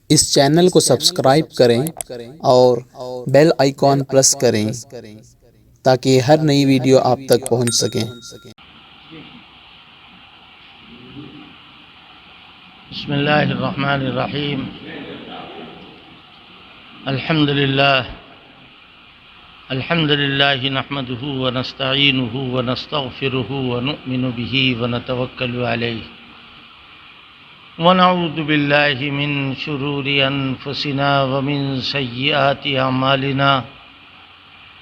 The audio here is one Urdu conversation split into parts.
اس چینل کو سبسکرائب کریں اور بیل آئیکن پریس کریں تاکہ ہر نئی ویڈیو آپ تک پہنچ سکیں۔ بسم اللہ الرحمن الرحیم۔ الحمد للہ نحمده ونستعینه ونستغفره ونؤمن به ونتوکل علیہ ونعوذ باللہ من شرور انفسنا ومن سیئات اعمالنا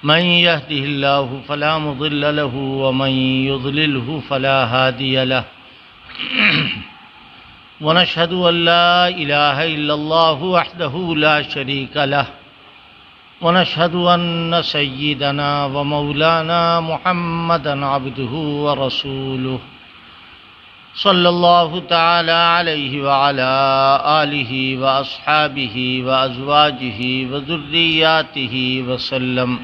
من يهده الله فلا مضل له ومن يضلله فلا هادي له ونشهد أن لا إله إلا الله وحده لا شريك له ونشهد أن سيدنا ومولانا محمدا عبده ورسوله صلى الله تعالى عليه وعلى آله وأصحابه وأزواجه وذرياته وسلم۔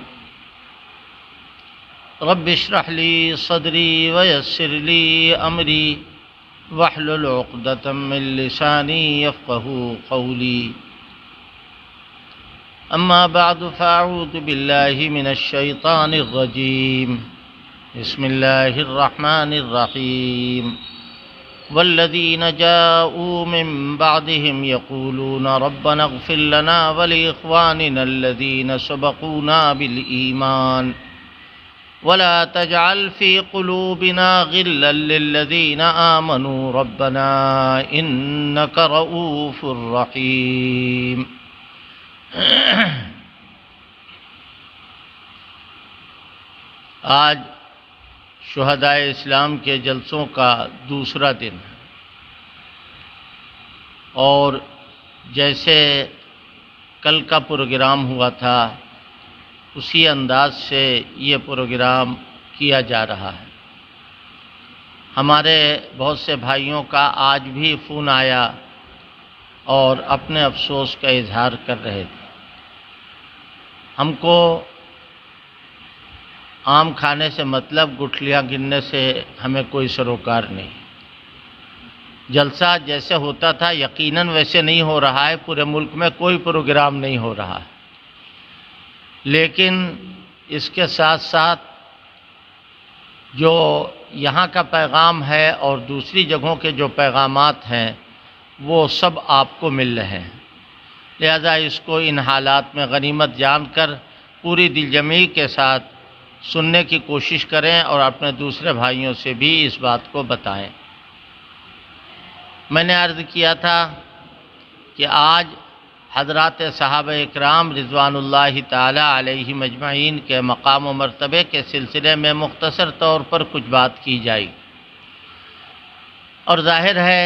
رب اشرح لي صدري ويسر لي أمري واحلل عقدة من لساني يفقهوا قولي، أما بعد فأعوذ بالله من الشيطان الرجيم، بسم الله الرحمن الرحيم۔ والذين جاءوا من بعدهم يقولون ربنا اغفر لنا ولإخواننا الذين سبقونا بالإيمان ولا تجعل في قلوبنا غلا للذين آمنوا ربنا إنك رؤوف رحيم۔ آج شہدائے اسلام کے جلسوں کا دوسرا دن ہے، اور جیسے کل کا پروگرام ہوا تھا اسی انداز سے یہ پروگرام کیا جا رہا ہے۔ ہمارے بہت سے بھائیوں کا آج بھی فون آیا اور اپنے افسوس کا اظہار کر رہے تھے۔ ہم کو آم کھانے سے مطلب گٹھلیاں گننے سے ہمیں کوئی سروکار نہیں۔ جلسہ جیسے ہوتا تھا یقیناً ویسے نہیں ہو رہا ہے، پورے ملک میں کوئی پروگرام نہیں ہو رہا ہے، لیکن اس کے ساتھ ساتھ جو یہاں کا پیغام ہے اور دوسری جگہوں کے جو پیغامات ہیں وہ سب آپ کو مل رہے ہیں، لہذا اس کو ان حالات میں غنیمت جان کر پوری دل جمعی کے ساتھ سننے کی کوشش کریں اور اپنے دوسرے بھائیوں سے بھی اس بات کو بتائیں۔ میں نے عرض کیا تھا کہ آج حضرات صحابہ اکرام رضوان اللہ تعالی علیہ مجمعین کے مقام و مرتبے کے سلسلے میں مختصر طور پر کچھ بات کی جائے، اور ظاہر ہے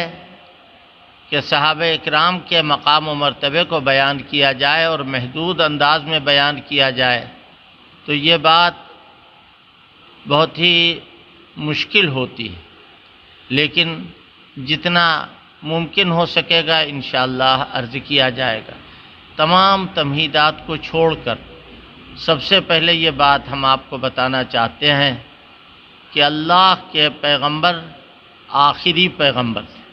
کہ صحابہ اکرام کے مقام و مرتبے کو بیان کیا جائے اور محدود انداز میں بیان کیا جائے تو یہ بات بہت ہی مشکل ہوتی ہے، لیکن جتنا ممکن ہو سکے گا انشاءاللہ عرض کیا جائے گا۔ تمام تمہیدات کو چھوڑ کر سب سے پہلے یہ بات ہم آپ کو بتانا چاہتے ہیں کہ اللہ کے پیغمبر آخری پیغمبر تھے۔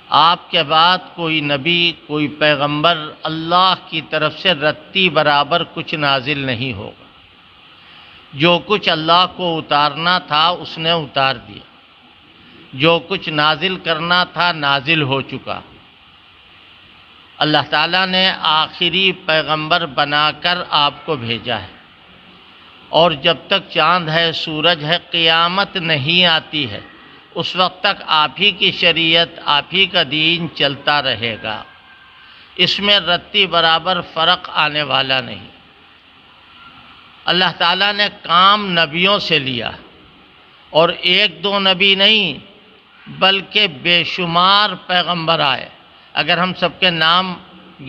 آپ کے بعد کوئی نبی کوئی پیغمبر اللہ کی طرف سے رتی برابر کچھ نازل نہیں ہوگا۔ جو کچھ اللہ کو اتارنا تھا اس نے اتار دیا، جو کچھ نازل کرنا تھا نازل ہو چکا۔ اللہ تعالیٰ نے آخری پیغمبر بنا کر آپ کو بھیجا ہے، اور جب تک چاند ہے سورج ہے قیامت نہیں آتی ہے اس وقت تک آپ ہی کی شریعت آپ ہی کا دین چلتا رہے گا، اس میں رتی برابر فرق آنے والا نہیں۔ اللہ تعالیٰ نے کام نبیوں سے لیا، اور ایک دو نبی نہیں بلکہ بے شمار پیغمبر آئے۔ اگر ہم سب کے نام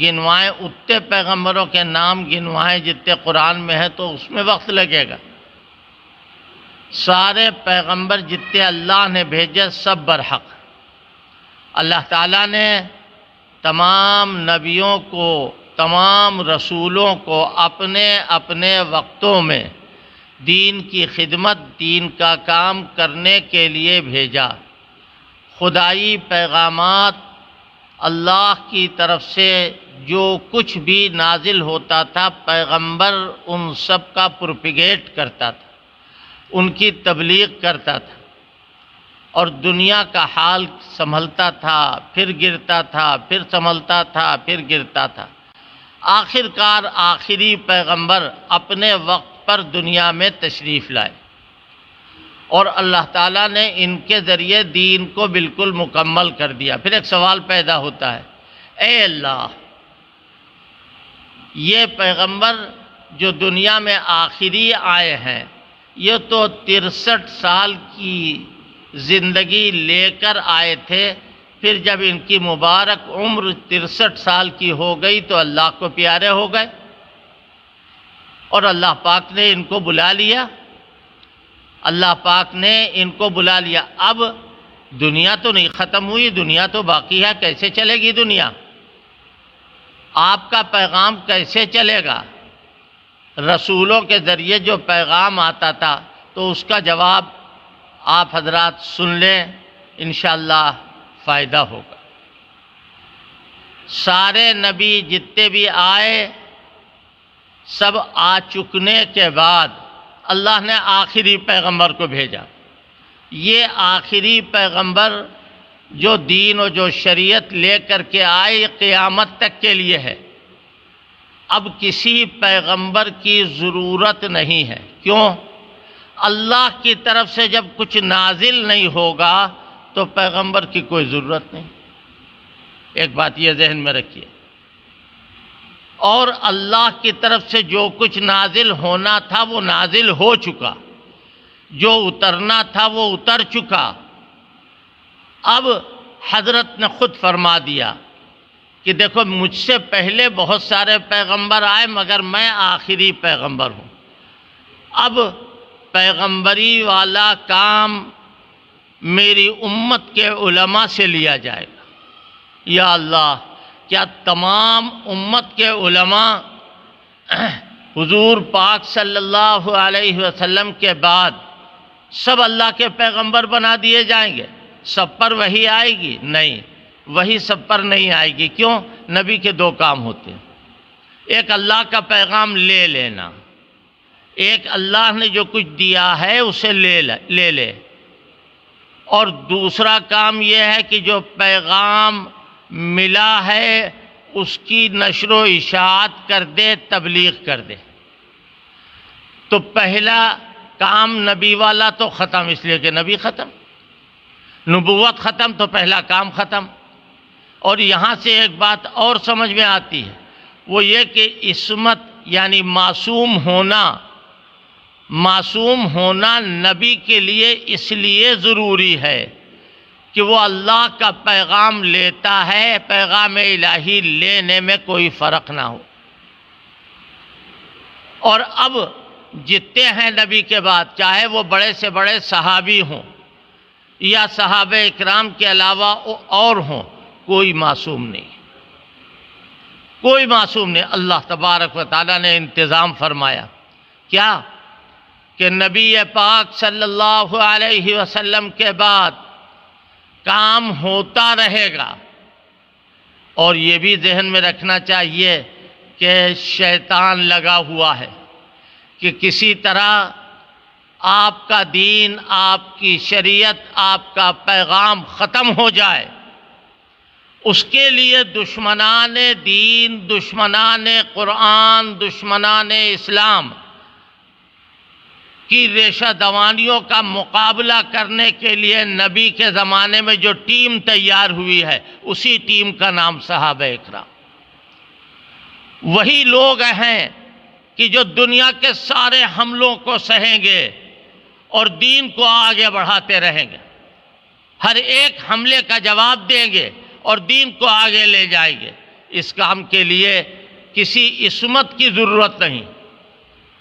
گنوائیں، اتنے پیغمبروں کے نام گنوائیں جتنے قرآن میں ہیں تو اس میں وقت لگے گا۔ سارے پیغمبر جتنے اللہ نے بھیجے سب برحق۔ اللہ تعالیٰ نے تمام نبیوں کو تمام رسولوں کو اپنے اپنے وقتوں میں دین کی خدمت دین کا کام کرنے کے لیے بھیجا۔ خدائی پیغامات اللہ کی طرف سے جو کچھ بھی نازل ہوتا تھا پیغمبر ان سب کا پروپیگیٹ کرتا تھا، ان کی تبلیغ کرتا تھا، اور دنیا کا حال سنبھلتا تھا، پھر گرتا تھا، پھر سنبھلتا تھا، پھر گرتا تھا۔ آخر کار آخری پیغمبر اپنے وقت پر دنیا میں تشریف لائے، اور اللہ تعالیٰ نے ان کے ذریعے دین کو بالکل مکمل کر دیا۔ پھر ایک سوال پیدا ہوتا ہے، اے اللہ، یہ پیغمبر جو دنیا میں آخری آئے ہیں، یہ تو 63 سال کی زندگی لے کر آئے تھے، پھر جب ان کی مبارک عمر 63 سال کی ہو گئی تو اللہ کو پیارے ہو گئے، اور اللہ پاک نے ان کو بلا لیا، اللہ پاک نے ان کو بلا لیا۔ اب دنیا تو نہیں ختم ہوئی، دنیا تو باقی ہے، کیسے چلے گی دنیا؟ آپ کا پیغام کیسے چلے گا؟ رسولوں کے ذریعے جو پیغام آتا تھا تو اس کا جواب آپ حضرات سن لیں، انشاءاللہ فائدہ ہوگا۔ سارے نبی جتنے بھی آئے، سب آ چکنے کے بعد اللہ نے آخری پیغمبر کو بھیجا۔ یہ آخری پیغمبر جو دین و جو شریعت لے کر کے آئے، قیامت تک کے لیے ہے۔ اب کسی پیغمبر کی ضرورت نہیں ہے۔ کیوں؟ اللہ کی طرف سے جب کچھ نازل نہیں ہوگا تو پیغمبر کی کوئی ضرورت نہیں۔ ایک بات یہ ذہن میں رکھیے۔ اور اللہ کی طرف سے جو کچھ نازل ہونا تھا وہ نازل ہو چکا، جو اترنا تھا وہ اتر چکا۔ اب حضرت نے خود فرما دیا کہ دیکھو، مجھ سے پہلے بہت سارے پیغمبر آئے مگر میں آخری پیغمبر ہوں۔ اب پیغمبری والا کام میری امت کے علماء سے لیا جائے گا۔ یا اللہ، کیا تمام امت کے علماء حضور پاک صلی اللہ علیہ وسلم کے بعد سب اللہ کے پیغمبر بنا دیے جائیں گے؟ سب پر وحی آئے گی؟ نہیں، وحی سب پر نہیں آئے گی۔ کیوں؟ نبی کے دو کام ہوتے ہیں، ایک اللہ کا پیغام لے لینا، ایک اللہ نے جو کچھ دیا ہے اسے لے لے، اور دوسرا کام یہ ہے کہ جو پیغام ملا ہے اس کی نشر و اشاعت کر دے، تبلیغ کر دے۔ تو پہلا کام نبی والا تو ختم، اس لیے کہ نبی ختم، نبوت ختم، تو پہلا کام ختم۔ اور یہاں سے ایک بات اور سمجھ میں آتی ہے، وہ یہ کہ عصمت یعنی معصوم ہونا نبی کے لیے اس لیے ضروری ہے کہ وہ اللہ کا پیغام لیتا ہے، پیغام الہی لینے میں کوئی فرق نہ ہو۔ اور اب جتنے ہیں نبی کے بعد، چاہے وہ بڑے سے بڑے صحابی ہوں یا صحابہ اکرام کے علاوہ اور ہوں، کوئی معصوم نہیں، کوئی معصوم نہیں۔ اللہ تبارک و تعالیٰ نے انتظام فرمایا کیا؟ کہ نبی پاک صلی اللہ علیہ وسلم کے بعد کام ہوتا رہے گا۔ اور یہ بھی ذہن میں رکھنا چاہیے کہ شیطان لگا ہوا ہے کہ کسی طرح آپ کا دین، آپ کی شریعت، آپ کا پیغام ختم ہو جائے۔ اس کے لیے دشمنان دین، دشمنان قرآن، دشمنان اسلام کی ریشہ دوانیوں کا مقابلہ کرنے کے لیے نبی کے زمانے میں جو ٹیم تیار ہوئی ہے، اسی ٹیم کا نام صحابہ اکرام۔ وہی لوگ ہیں کہ جو دنیا کے سارے حملوں کو سہیں گے اور دین کو آگے بڑھاتے رہیں گے، ہر ایک حملے کا جواب دیں گے اور دین کو آگے لے جائیں گے۔ اس کام کے لیے کسی عصمت کی ضرورت نہیں۔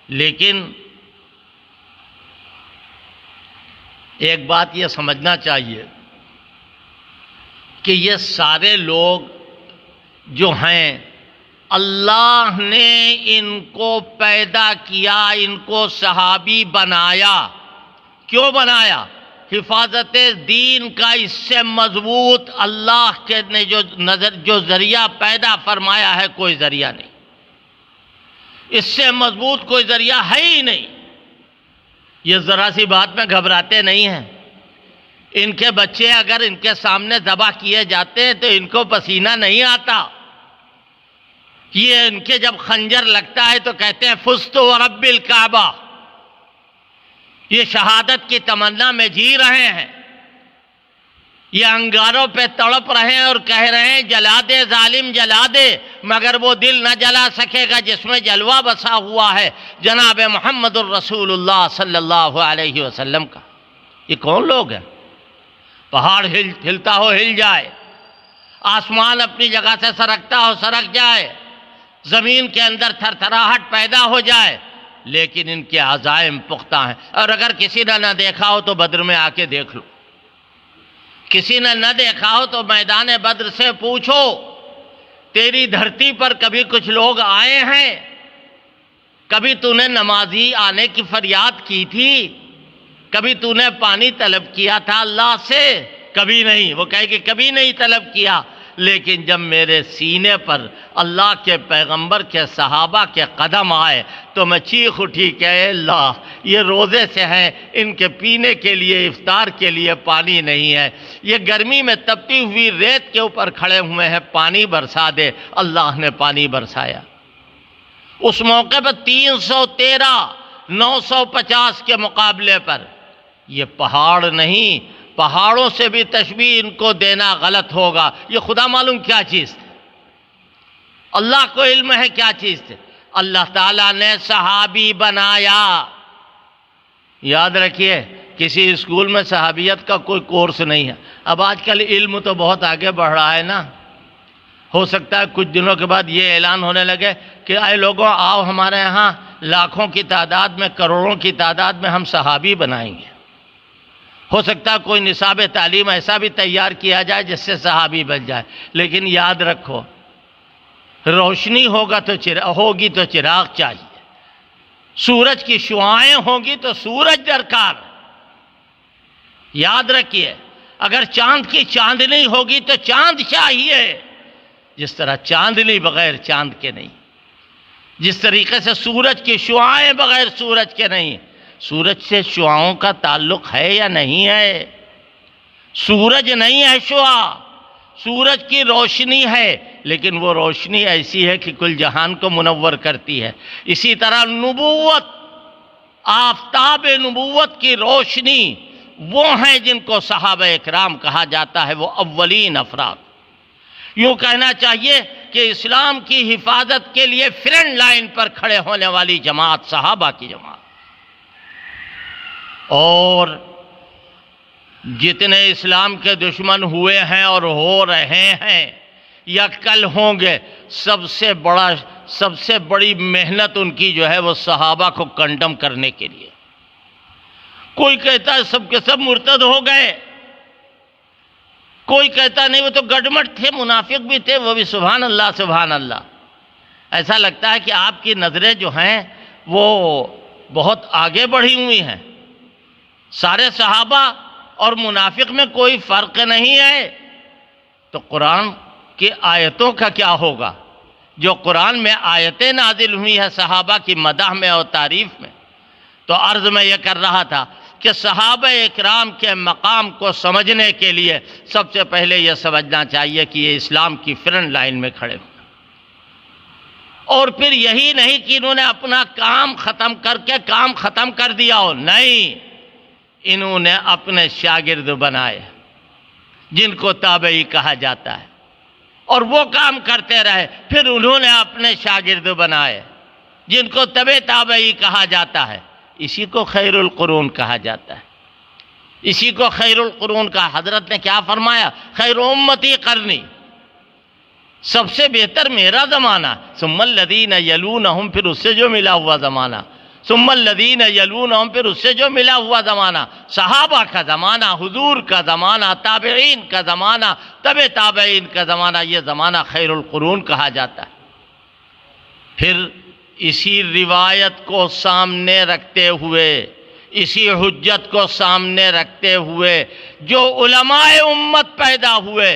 لیکن ایک بات یہ سمجھنا چاہیے کہ یہ سارے لوگ جو ہیں، اللہ نے ان کو پیدا کیا، ان کو صحابی بنایا۔ کیوں بنایا؟ حفاظت دین کا اس سے مضبوط اللہ کے نے جو ذریعہ پیدا فرمایا ہے کوئی ذریعہ نہیں، اس سے مضبوط کوئی ذریعہ ہے ہی نہیں۔ یہ ذرا سی بات میں گھبراتے نہیں ہیں۔ ان کے بچے اگر ان کے سامنے ذبح کیے جاتے ہیں تو ان کو پسینہ نہیں آتا۔ یہ ان کے جب خنجر لگتا ہے تو کہتے ہیں فزت ورب الکعبہ، یہ شہادت کی تمنا میں جی رہے ہیں، یہ انگاروں پہ تڑپ رہے ہیں اور کہہ رہے ہیں جلا دے ظالم جلا دے، مگر وہ دل نہ جلا سکے گا جس میں جلوہ بسا ہوا ہے جناب محمد الرسول اللہ صلی اللہ علیہ وسلم کا۔ یہ کون لوگ ہیں؟ پہاڑ ہلتا ہو ہل جائے، آسمان اپنی جگہ سے سرکتا ہو سرک جائے، زمین کے اندر تھر تھراہٹ پیدا ہو جائے، لیکن ان کے عزائم پختہ ہیں۔ اور اگر کسی نے نہ دیکھا ہو تو بدر میں آ کے دیکھ لو، کسی نے نہ دیکھا ہو تو میدان بدر سے پوچھو، تیری دھرتی پر کبھی کچھ لوگ آئے ہیں؟ کبھی تو نے نمازی آنے کی فریاد کی تھی؟ کبھی تو نے پانی طلب کیا تھا اللہ سے؟ کبھی نہیں۔ وہ کہے کہ کبھی نہیں طلب کیا، لیکن جب میرے سینے پر اللہ کے پیغمبر کے صحابہ کے قدم آئے تو میں چیخ اٹھی کہ اے اللہ، یہ روزے سے ہیں، ان کے پینے کے لیے افطار کے لیے پانی نہیں ہے، یہ گرمی میں تپتی ہوئی ریت کے اوپر کھڑے ہوئے ہیں، پانی برسا دے۔ اللہ نے پانی برسایا۔ اس موقع پر 313 950 کے مقابلے پر یہ پہاڑ نہیں، پہاڑوں سے بھی تشبیہ ان کو دینا غلط ہوگا۔ یہ خدا معلوم کیا چیز تھی، اللہ کو علم ہے کیا چیز تھی۔ اللہ تعالیٰ نے صحابی بنایا۔ یاد رکھیے، کسی اسکول میں صحابیت کا کوئی کورس نہیں ہے۔ اب آج کل علم تو بہت آگے بڑھ رہا ہے نا، ہو سکتا ہے کچھ دنوں کے بعد یہ اعلان ہونے لگے کہ اے لوگوں آؤ ہمارے ہاں لاکھوں کی تعداد میں، کروڑوں کی تعداد میں ہم صحابی بنائیں گے۔ ہو سکتا ہے کوئی نصاب تعلیم ایسا بھی تیار کیا جائے جس سے صحابی بن جائے، لیکن یاد رکھو روشنی ہوگی تو چراغ چاہیے، سورج کی شعاعیں ہوں گی تو سورج درکار۔ یاد رکھیے، اگر چاند کی چاندنی ہوگی تو چاند چاہیے، جس طرح چاندنی بغیر چاند کے نہیں، جس طریقے سے سورج کی شعاعیں بغیر سورج کے نہیں۔ سورج سے شعاؤں کا تعلق ہے یا نہیں ہے؟ سورج نہیں ہے شعاع، سورج کی روشنی ہے، لیکن وہ روشنی ایسی ہے کہ کل جہان کو منور کرتی ہے۔ اسی طرح نبوت، آفتاب نبوت کی روشنی وہ ہیں جن کو صحابہ اکرام کہا جاتا ہے، وہ اولین افراد۔ یوں کہنا چاہیے کہ اسلام کی حفاظت کے لیے فرنٹ لائن پر کھڑے ہونے والی جماعت صحابہ کی جماعت۔ اور جتنے اسلام کے دشمن ہوئے ہیں اور ہو رہے ہیں یا کل ہوں گے، سب سے بڑی محنت ان کی جو ہے وہ صحابہ کو کنڈم کرنے کے لیے۔ کوئی کہتا ہے سب کے سب مرتد ہو گئے، کوئی کہتا نہیں وہ تو گڈمٹ تھے، منافق بھی تھے، وہ بھی سبحان اللہ سبحان اللہ۔ ایسا لگتا ہے کہ آپ کی نظریں جو ہیں وہ بہت آگے بڑھی ہوئی ہیں۔ سارے صحابہ اور منافق میں کوئی فرق نہیں ہے، تو قرآن کی آیتوں کا کیا ہوگا؟ جو قرآن میں آیتیں نازل ہوئی ہیں صحابہ کی مدح میں اور تعریف میں، تو عرض میں یہ کر رہا تھا کہ صحابہ اکرام کے مقام کو سمجھنے کے لیے سب سے پہلے یہ سمجھنا چاہیے کہ یہ اسلام کی فرنٹ لائن میں کھڑے ہوئے، اور پھر یہی نہیں کہ انہوں نے اپنا کام ختم کر کے کام ختم کر دیا ہو، نہیں، انہوں نے اپنے شاگرد بنائے جن کو تابعی کہا جاتا ہے، اور وہ کام کرتے رہے۔ پھر انہوں نے اپنے شاگرد بنائے جن کو تابعی کہا جاتا ہے۔ اسی کو خیر القرون کہا جاتا ہے، اسی کو خیر القرون کا حضرت نے کیا فرمایا؟ خیر امتی قرنی، سب سے بہتر میرا زمانہ، ثم الذین یلونہم، پھر اس سے جو ملا ہوا زمانہ، ثم الذین یلونہم، پھر اس سے جو ملا ہوا زمانہ، صحابہ کا زمانہ، حضور کا زمانہ، تابعین کا زمانہ، تابعین کا زمانہ، یہ زمانہ خیر القرون کہا جاتا ہے۔ پھر اسی روایت کو سامنے رکھتے ہوئے، اسی حجت کو سامنے رکھتے ہوئے جو علماء امت پیدا ہوئے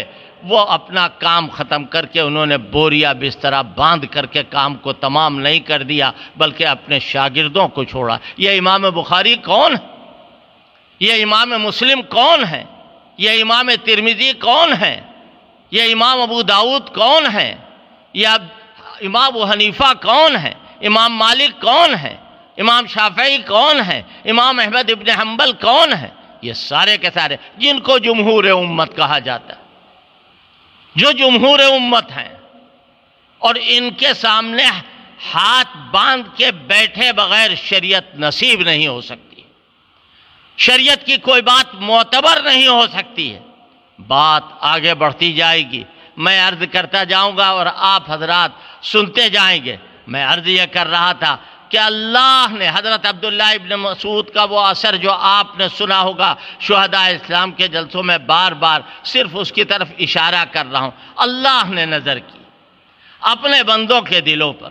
وہ اپنا کام ختم کر کے انہوں نے بوریا بستر باندھ کر کے کام کو تمام نہیں کر دیا بلکہ اپنے شاگردوں کو چھوڑا۔ یہ امام بخاری کون ہے؟ یہ امام مسلم کون ہے؟ یہ امام ترمذی کون ہے؟ یہ امام ابو داؤد کون ہے؟ یہ امام ابو حنیفہ کون ہے؟ امام مالک کون ہے؟ امام شافعی کون ہے؟ امام احمد ابن حنبل کون ہے؟ یہ سارے کے سارے جن کو جمہور امت کہا جاتا ہے، جو جمہور امت ہیں، اور ان کے سامنے ہاتھ باندھ کے بیٹھے بغیر شریعت نصیب نہیں ہو سکتی، شریعت کی کوئی بات معتبر نہیں ہو سکتی ہے۔ بات آگے بڑھتی جائے گی، میں عرض کرتا جاؤں گا اور آپ حضرات سنتے جائیں گے۔ میں عرض یہ کر رہا تھا کہ اللہ نے حضرت عبداللہ ابن مسعود کا وہ اثر جو آپ نے سنا ہوگا شہداء اسلام کے جلسوں میں، بار بار صرف اس کی طرف اشارہ کر رہا ہوں۔ اللہ نے نظر کی اپنے بندوں کے دلوں پر،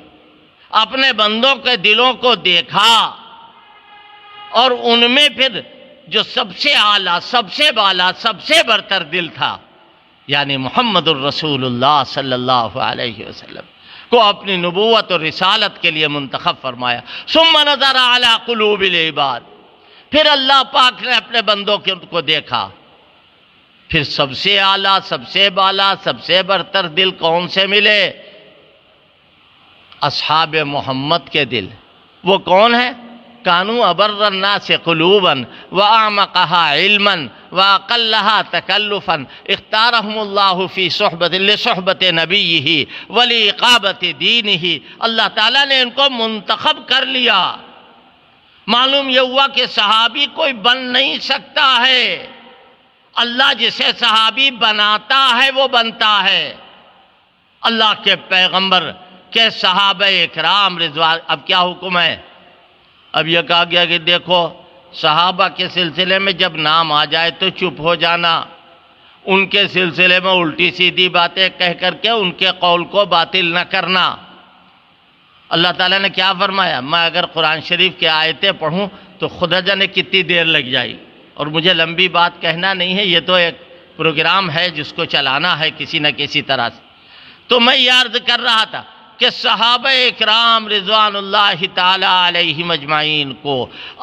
اپنے بندوں کے دلوں کو دیکھا، اور ان میں پھر جو سب سے اعلیٰ، سب سے بالا، سب سے برتر دل تھا، یعنی محمد الرسول اللہ صلی اللہ علیہ وسلم کو اپنی نبوت اور رسالت کے لیے منتخب فرمایا۔ ثم نظر علی قلوب العباد، پھر اللہ پاک نے اپنے بندوں کو دیکھا، پھر سب سے اعلیٰ، سب سے بالا، سب سے برتر دل کون سے ملے؟ اصحاب محمد کے دل۔ وہ کون ہے؟ کانوا ابر الناس قلوبا واعمقها علما واقلها تکلفا اختارهم اللہ فی لصحبت نبیہ ولاقامت دینہ۔ اللہ تعالیٰ نے ان کو منتخب کر لیا۔ معلوم یہ ہوا کہ صحابی کوئی بن نہیں سکتا ہے، اللہ جسے صحابی بناتا ہے وہ بنتا ہے۔ اللہ کے پیغمبر کے صحابہ اکرام رضوان، اب کیا حکم ہے؟ اب یہ کہا گیا کہ دیکھو صحابہ کے سلسلے میں جب نام آ جائے تو چپ ہو جانا، ان کے سلسلے میں الٹی سیدھی باتیں کہہ کر کے ان کے قول کو باطل نہ کرنا۔ اللہ تعالیٰ نے کیا فرمایا؟ میں اگر قرآن شریف کی آیتیں پڑھوں تو خدا جانے کتنی دیر لگ جائے، اور مجھے لمبی بات کہنا نہیں ہے، یہ تو ایک پروگرام ہے جس کو چلانا ہے کسی نہ کسی طرح سے۔ تو میں یہ عرض کر رہا تھا کہ صحابہ اکرام رضوان اللہ تعالی علیہم اجمعین کو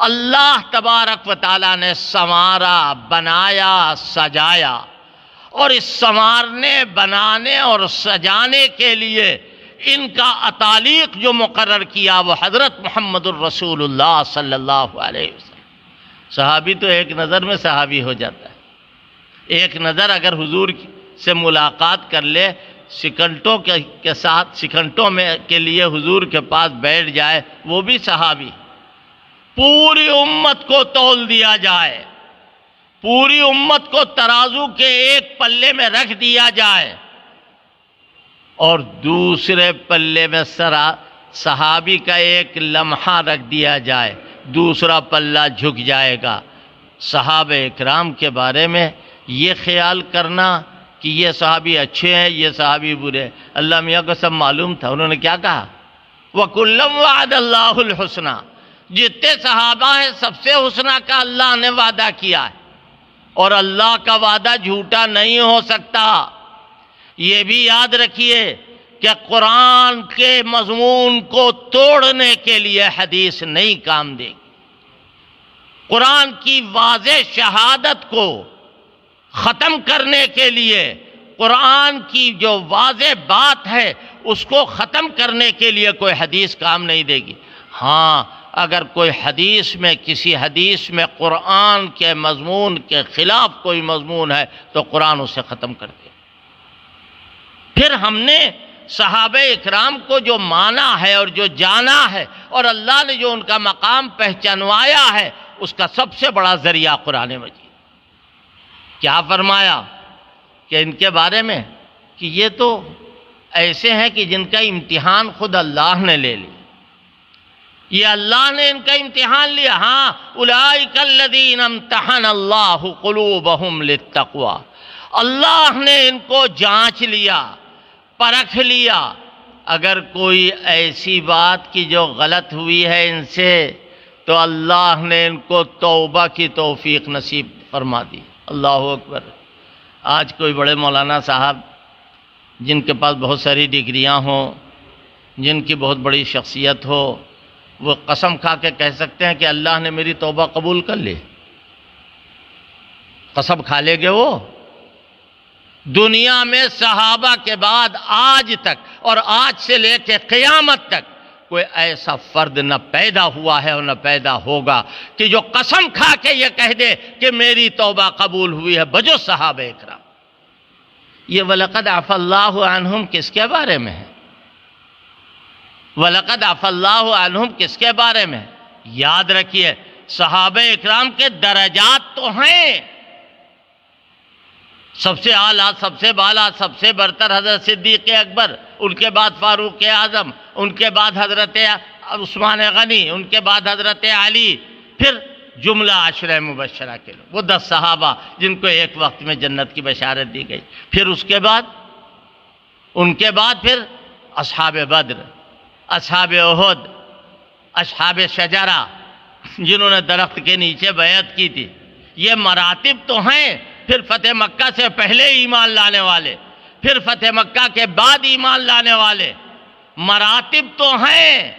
اللہ تبارک و تعالیٰ نے سنوارا، بنایا، سجایا، اور اس سنوارنے، بنانے اور سجانے کے لیے ان کا اتالیق جو مقرر کیا وہ حضرت محمد الرسول اللہ صلی اللہ علیہ وسلم۔ صحابی تو ایک نظر میں صحابی ہو جاتا ہے، ایک نظر اگر حضور سے ملاقات کر لے، سکنٹوں کے ساتھ، سکنٹوں میں کے لیے حضور کے پاس بیٹھ جائے، وہ بھی صحابی۔ پوری امت کو تول دیا جائے، پوری امت کو ترازو کے ایک پلے میں رکھ دیا جائے، اور دوسرے پلے میں صحابی کا ایک لمحہ رکھ دیا جائے، دوسرا پلہ جھک جائے گا۔ صحابہ اکرام کے بارے میں یہ خیال کرنا کہ یہ صحابی اچھے ہیں، یہ صحابی برے، اللہ میاں کو سب معلوم تھا۔ انہوں نے کیا کہا؟ وَكُلًّا وَعَدَ اللَّهُ الْحُسْنَى، جتنے صحابہ ہیں سب سے حسنہ کا اللہ نے وعدہ کیا ہے، اور اللہ کا وعدہ جھوٹا نہیں ہو سکتا۔ یہ بھی یاد رکھیے کہ قرآن کے مضمون کو توڑنے کے لیے حدیث نہیں کام دے گی۔ قرآن کی واضح شہادت کو ختم کرنے کے لیے، قرآن کی جو واضح بات ہے اس کو ختم کرنے کے لیے کوئی حدیث کام نہیں دے گی۔ ہاں، اگر کوئی حدیث میں، کسی حدیث میں قرآن کے مضمون کے خلاف کوئی مضمون ہے تو قرآن اسے ختم کر دے۔ پھر ہم نے صحابہ اکرام کو جو مانا ہے اور جو جانا ہے، اور اللہ نے جو ان کا مقام پہچانوایا ہے، اس کا سب سے بڑا ذریعہ قرآن مجید۔ کیا فرمایا کہ ان کے بارے میں کہ یہ تو ایسے ہیں کہ جن کا امتحان خود اللہ نے لے لیا، یہ اللہ نے ان کا امتحان لیا۔ ہاں، اولئک الذین امتحن اللہ قلوبہم للتقوی، اللہ نے ان کو جانچ لیا، پرکھ لیا۔ اگر کوئی ایسی بات کی جو غلط ہوئی ہے ان سے، تو اللہ نے ان کو توبہ کی توفیق نصیب فرما دی۔ اللہ اکبر۔ آج کوئی بڑے مولانا صاحب جن کے پاس بہت ساری ڈگریاں ہوں، جن کی بہت بڑی شخصیت ہو، وہ قسم کھا کے کہہ سکتے ہیں کہ اللہ نے میری توبہ قبول کر لی؟ قسم کھا لے گے وہ؟ دنیا میں صحابہ کے بعد آج تک اور آج سے لے کے قیامت تک کوئی ایسا فرد نہ پیدا ہوا ہے اور نہ پیدا ہوگا کہ جو قسم کھا کے یہ کہہ دے کہ میری توبہ قبول ہوئی ہے بجو صحابہ اکرام۔ یہ وَلَقَدْ عَفَا اللَّهُ عَنْهُمْ کس کے بارے میں ہے؟ وَلَقَدْ عَفَا اللَّهُ عَنْهُمْ کس کے بارے میں ہے؟ یاد رکھیے، صحابہ اکرام کے درجات تو ہیں، سب سے اعلیٰ، سب سے بالا، سب سے برتر حضرت صدیق اکبر، ان کے بعد فاروق اعظم، ان کے بعد حضرت عثمان غنی، ان کے بعد حضرت علی، پھر جملہ عشرہ مبشرہ کے لوگ، وہ 10 صحابہ جن کو ایک وقت میں جنت کی بشارت دی گئی۔ پھر اس کے بعد ان کے بعد پھر اصحاب بدر، اصحاب احد، اصحاب شجرہ، جنہوں نے درخت کے نیچے بیعت کی تھی۔ یہ مراتب تو ہیں۔ پھر فتح مکہ سے پہلے ایمان لانے والے، پھر فتح مکہ کے بعد ایمان لانے والے، مراتب تو ہیں،